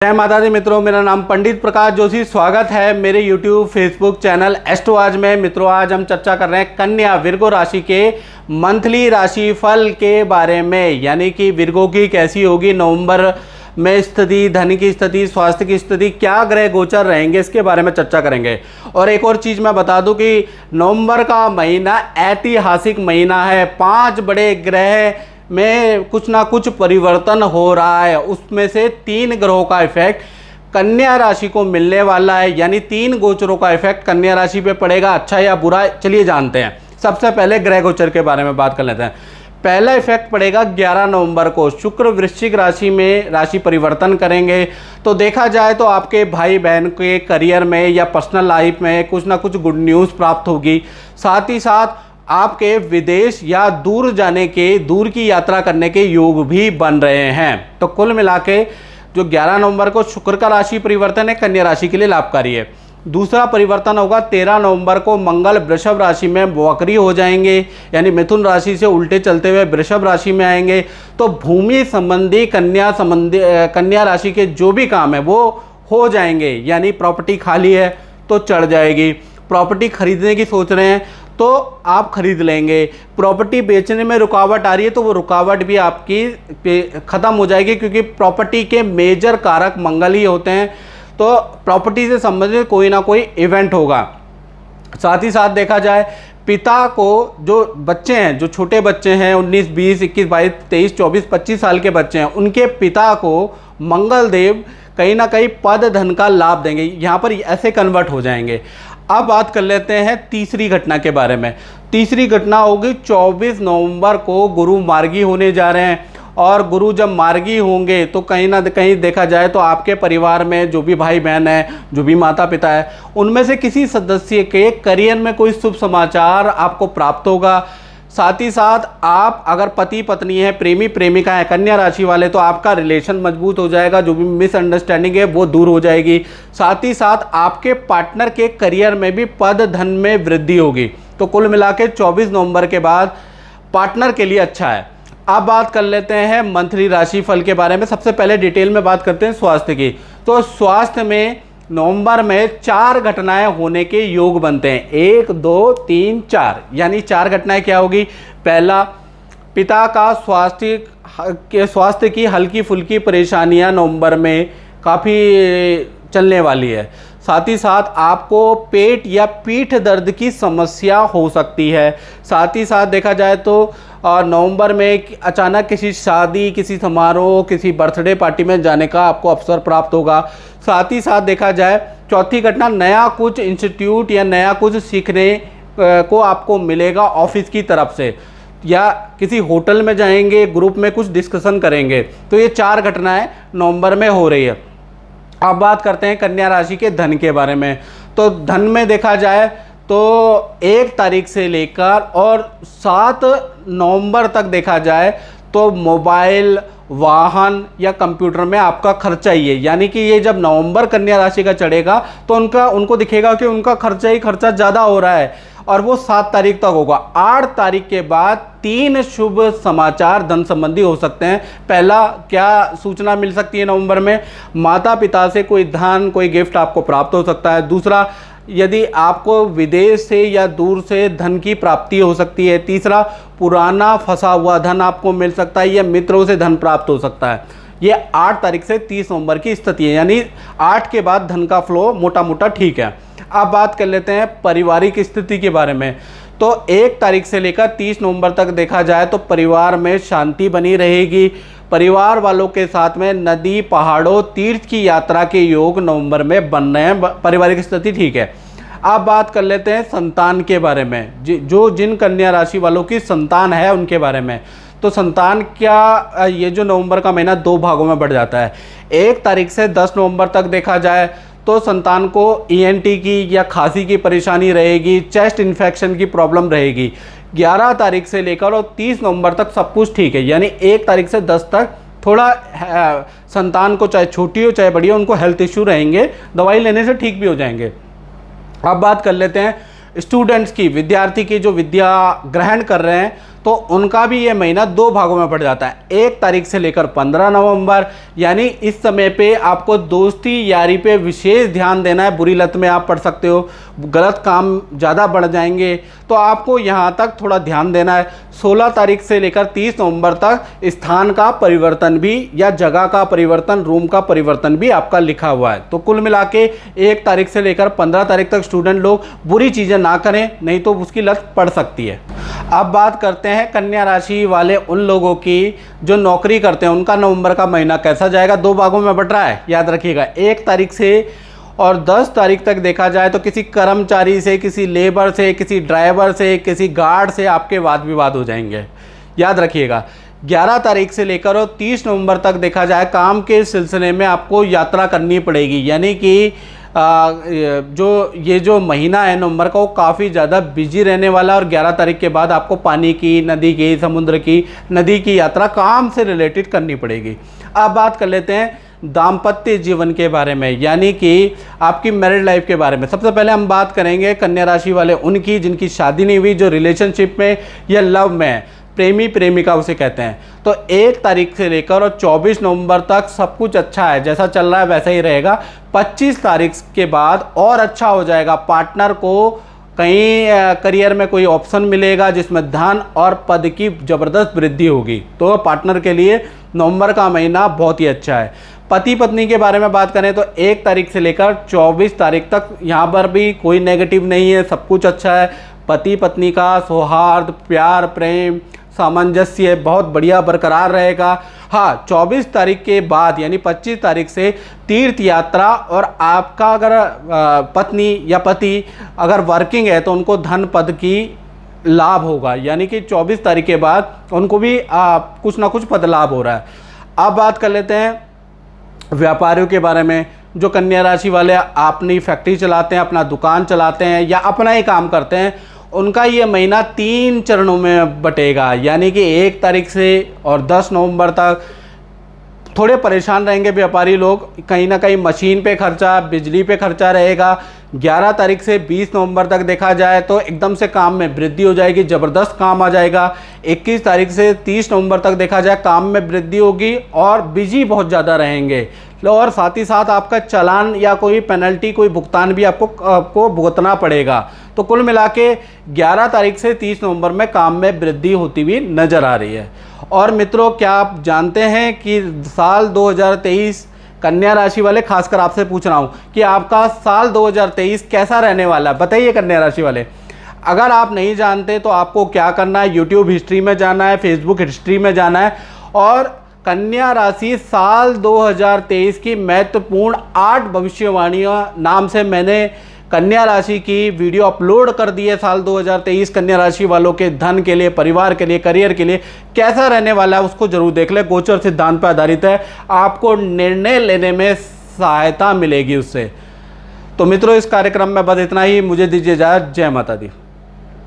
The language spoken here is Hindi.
जय माता दी मित्रों, मेरा नाम पंडित प्रकाश जोशी। स्वागत है मेरे YouTube फेसबुक चैनल एस्ट्रो आज में। मित्रों, आज हम चर्चा कर रहे हैं कन्या विर्गो राशि के मंथली राशि फल के बारे में, यानी कि विर्गो की कैसी होगी नवंबर में स्थिति, धन की स्थिति, स्वास्थ्य की स्थिति, क्या ग्रह गोचर रहेंगे, इसके बारे में चर्चा करेंगे। और एक और चीज़ मैं बता दूं कि नवंबर का महीना ऐतिहासिक महीना है। 5 बड़े ग्रह में कुछ ना कुछ परिवर्तन हो रहा है, उसमें से 3 ग्रहों का इफेक्ट कन्या राशि को मिलने वाला है, यानी 3 गोचरों का इफेक्ट कन्या राशि पे पड़ेगा, अच्छा या बुरा। चलिए जानते हैं। सबसे पहले ग्रह गोचर के बारे में बात कर लेते हैं। पहला इफेक्ट पड़ेगा 11 नवंबर को। शुक्र वृश्चिक राशि में राशि परिवर्तन करेंगे, तो देखा जाए तो आपके भाई बहन के करियर में या पर्सनल लाइफ में कुछ ना कुछ गुड न्यूज़ प्राप्त होगी। साथ ही साथ आपके विदेश या दूर जाने के, दूर की यात्रा करने के योग भी बन रहे हैं। तो कुल मिला के जो 11 नवंबर को शुक्र का राशि परिवर्तन है, कन्या राशि के लिए लाभकारी है। दूसरा परिवर्तन होगा 13 नवंबर को मंगल वृषभ राशि में वक्री हो जाएंगे, यानी मिथुन राशि से उल्टे चलते हुए वृषभ राशि में आएंगे। तो भूमि संबंधी कन्या राशि के जो भी काम है वो हो जाएंगे, यानी प्रॉपर्टी खाली है तो चढ़ जाएगी। प्रॉपर्टी खरीदने की सोच रहे हैं तो आप खरीद लेंगे। प्रॉपर्टी बेचने में रुकावट आ रही है तो वो रुकावट भी आपकी ख़त्म हो जाएगी, क्योंकि प्रॉपर्टी के मेजर कारक मंगल ही होते हैं। तो प्रॉपर्टी से संबंधित कोई ना कोई इवेंट होगा। साथ ही साथ देखा जाए पिता को, जो बच्चे हैं, जो छोटे बच्चे हैं 19, 20, 21, 22, 23, 24, 25 साल के बच्चे हैं, उनके पिता को मंगल देव कहीं ना कहीं पद धन का लाभ देंगे। यहाँ पर ऐसे कन्वर्ट हो जाएंगे। अब बात कर लेते हैं तीसरी घटना के बारे में। तीसरी घटना होगी 24 नवंबर को गुरु मार्गी होने जा रहे हैं, और गुरु जब मार्गी होंगे तो कहीं ना कहीं देखा जाए तो आपके परिवार में जो भी भाई बहन है, जो भी माता पिता है, उनमें से किसी सदस्य के करियर में कोई शुभ समाचार आपको प्राप्त होगा। साथ ही साथ आप अगर पति पत्नी है, प्रेमी प्रेमिका है, कन्या राशि वाले, तो आपका रिलेशन मजबूत हो जाएगा, जो भी मिसअंडरस्टैंडिंग है वो दूर हो जाएगी। साथ ही साथ आपके पार्टनर के करियर में भी पद धन में वृद्धि होगी। तो कुल मिला के 24 नवंबर के बाद पार्टनर के लिए अच्छा है। अब बात कर लेते हैं मंथली राशि फल के बारे में। सबसे पहले डिटेल में बात करते हैं स्वास्थ्य की। तो स्वास्थ्य में नवंबर में 4 घटनाएं होने के योग बनते हैं। 1, 2, 3, 4, यानी 4 घटनाएं क्या होगी। पहला, पिता का स्वास्थ्य की हल्की फुल्की परेशानियां नवंबर में काफ़ी चलने वाली है। साथ ही साथ आपको पेट या पीठ दर्द की समस्या हो सकती है। साथ ही साथ देखा जाए तो नवंबर में अचानक किसी शादी, किसी समारोह, किसी बर्थडे पार्टी में जाने का आपको अवसर प्राप्त होगा। साथ ही साथ देखा जाए चौथी घटना, नया कुछ इंस्टीट्यूट या नया कुछ सीखने को आपको मिलेगा ऑफिस की तरफ से, या किसी होटल में जाएंगे, ग्रुप में कुछ डिस्कशन करेंगे। तो ये 4 घटनाएं नवंबर में हो रही है। अब बात करते हैं कन्या राशि के धन के बारे में। तो धन में देखा जाए तो 1 तारीख से लेकर और 7 नवंबर तक देखा जाए तो मोबाइल, वाहन या कंप्यूटर में आपका खर्चा ही है। यानी कि ये जब नवंबर कन्या राशि का चढ़ेगा तो उनको दिखेगा कि उनका खर्चा ही खर्चा ज़्यादा हो रहा है, और वो 7 तारीख तक होगा। 8 तारीख के बाद 3 शुभ समाचार धन संबंधी हो सकते हैं। पहला, क्या सूचना मिल सकती है नवंबर में, माता पिता से कोई धन, कोई गिफ्ट आपको प्राप्त हो सकता है। दूसरा, यदि आपको विदेश से या दूर से धन की प्राप्ति हो सकती है। तीसरा, पुराना फंसा हुआ धन आपको मिल सकता है, या मित्रों से धन प्राप्त हो सकता है। ये 8 तारीख से 30 नवंबर की स्थिति है, यानी 8 के बाद धन का फ्लो मोटा मोटा ठीक है। अब बात कर लेते हैं पारिवारिक स्थिति के बारे में। तो 1 तारीख से लेकर 30 नवंबर तक देखा जाए तो परिवार में शांति बनी रहेगी। परिवार वालों के साथ में नदी, पहाड़ों, तीर्थ की यात्रा के योग नवंबर में बन रहे हैं। पारिवारिक स्थिति ठीक है। अब बात कर लेते हैं संतान के बारे में। जिन कन्या राशि वालों की संतान है उनके बारे में। तो संतान क्या, ये जो नवंबर का महीना 2 भागों में बढ़ जाता है। 1 तारीख से 10 नवंबर तक देखा जाए तो संतान को ENT की या खांसी की परेशानी रहेगी, चेस्ट इन्फेक्शन की प्रॉब्लम रहेगी। 11 तारीख से लेकर और 30 नवंबर तक सब कुछ ठीक है, यानी 1 तारीख से 10 तक थोड़ा संतान को, चाहे छोटी हो चाहे बड़ी हो, उनको हेल्थ इश्यू रहेंगे, दवाई लेने से ठीक भी हो जाएंगे। अब बात कर लेते हैं स्टूडेंट्स की, विद्यार्थी की जो विद्या ग्रहण कर रहे हैं। तो उनका भी ये महीना 2 भागों में पड़ जाता है, 1 तारीख से लेकर 15 नवंबर। यानी इस समय पे आपको दोस्ती यारी पे विशेष ध्यान देना है। बुरी लत में आप पड़ सकते हो, गलत काम ज़्यादा बढ़ जाएंगे, तो आपको यहाँ तक थोड़ा ध्यान देना है। 16 तारीख से लेकर 30 नवंबर तक स्थान का परिवर्तन भी या जगह का परिवर्तन, रूम का परिवर्तन भी आपका लिखा हुआ है। तो कुल मिला के 1 तारीख से लेकर 15 तारीख तक स्टूडेंट लोग बुरी चीज़ें ना करें, नहीं तो उसकी लत पड़ सकती है। अब बात करते हैं कन्या राशि वाले उन लोगों की जो नौकरी करते हैं, उनका नवंबर का महीना कैसा जाएगा। 2 भागों में बट रहा है, याद रखिएगा। 1 तारीख से और 10 तारीख तक देखा जाए तो किसी कर्मचारी से, किसी लेबर से, किसी ड्राइवर से, किसी गार्ड से आपके वाद विवाद हो जाएंगे, याद रखिएगा। 11 तारीख से लेकर और 30 नवंबर तक देखा जाए काम के सिलसिले में आपको यात्रा करनी पड़ेगी। यानी कि जो महीना है नवंबर का, वो काफ़ी ज़्यादा बिजी रहने वाला है। और 11 तारीख के बाद आपको पानी की, नदी की, समुद्र की, नदी की यात्रा काम से रिलेटेड करनी पड़ेगी। अब बात कर लेते हैं दाम्पत्य जीवन के बारे में, यानी कि आपकी मैरिड लाइफ के बारे में। सबसे पहले हम बात करेंगे कन्या राशि वाले उनकी जिनकी शादी नहीं हुई, जो रिलेशनशिप में या लव में है, प्रेमी प्रेमिका उसे कहते हैं। तो 1 तारीख से लेकर और 24 नवंबर तक सब कुछ अच्छा है, जैसा चल रहा है वैसा ही रहेगा। 25 तारीख के बाद और अच्छा हो जाएगा। पार्टनर को कहीं करियर में कोई ऑप्शन मिलेगा जिसमें धन और पद की ज़बरदस्त वृद्धि होगी। तो पार्टनर के लिए नवंबर का महीना बहुत ही अच्छा है। पति पत्नी के बारे में बात करें तो 1 तारीख से लेकर 24 तारीख तक यहाँ पर भी कोई नेगेटिव नहीं है, सब कुछ अच्छा है। पति पत्नी का सौहार्द, प्यार, प्रेम, सामंजस्य बहुत बढ़िया बरकरार रहेगा। हाँ, 24 तारीख के बाद यानी 25 तारीख से तीर्थ यात्रा, और आपका अगर पत्नी या पति अगर वर्किंग है तो उनको धन पद की लाभ होगा। यानी कि 24 तारीख के बाद उनको भी कुछ ना कुछ पद लाभ हो रहा है। अब बात कर लेते हैं व्यापारियों के बारे में। जो कन्या राशि वाले अपनी फैक्ट्री चलाते हैं, अपना दुकान चलाते हैं या अपना ही काम करते हैं, उनका ये महीना 3 चरणों में बटेगा। यानी कि 1 तारीख से और 10 नवंबर तक थोड़े परेशान रहेंगे व्यापारी लोग, कहीं ना कहीं मशीन पे खर्चा, बिजली पे खर्चा रहेगा। 11 तारीख से 20 नवंबर तक देखा जाए तो एकदम से काम में वृद्धि हो जाएगी, ज़बरदस्त काम आ जाएगा। 21 तारीख से 30 नवंबर तक देखा जाए काम में वृद्धि होगी और बिजी बहुत ज़्यादा रहेंगे। और साथ ही साथ आपका चालान या कोई पेनल्टी, कोई भुगतान भी आपको भुगतना पड़ेगा। तो कुल मिला के 11 तारीख से 30 नवंबर में काम में वृद्धि होती हुई नज़र आ रही है। और मित्रों, क्या आप जानते हैं कि साल 2023 कन्या राशि वाले, खासकर आपसे पूछ रहा हूँ कि आपका साल 2023 कैसा रहने वाला है, बताइए कन्या राशि वाले। अगर आप नहीं जानते तो आपको क्या करना है, यूट्यूब हिस्ट्री में जाना है, फेसबुक हिस्ट्री में जाना है और कन्या राशि साल 2023 की महत्वपूर्ण 8 भविष्यवाणियाँ नाम से मैंने कन्या राशि की वीडियो अपलोड कर दी है। साल 2023 कन्या राशि वालों के धन के लिए, परिवार के लिए, करियर के लिए कैसा रहने वाला है, उसको जरूर देख ले। गोचर सिद्धांत पर आधारित है, आपको निर्णय लेने में सहायता मिलेगी उससे। तो मित्रों, इस कार्यक्रम में बस इतना ही। मुझे दीजिए इजाज़त। जय माता दी।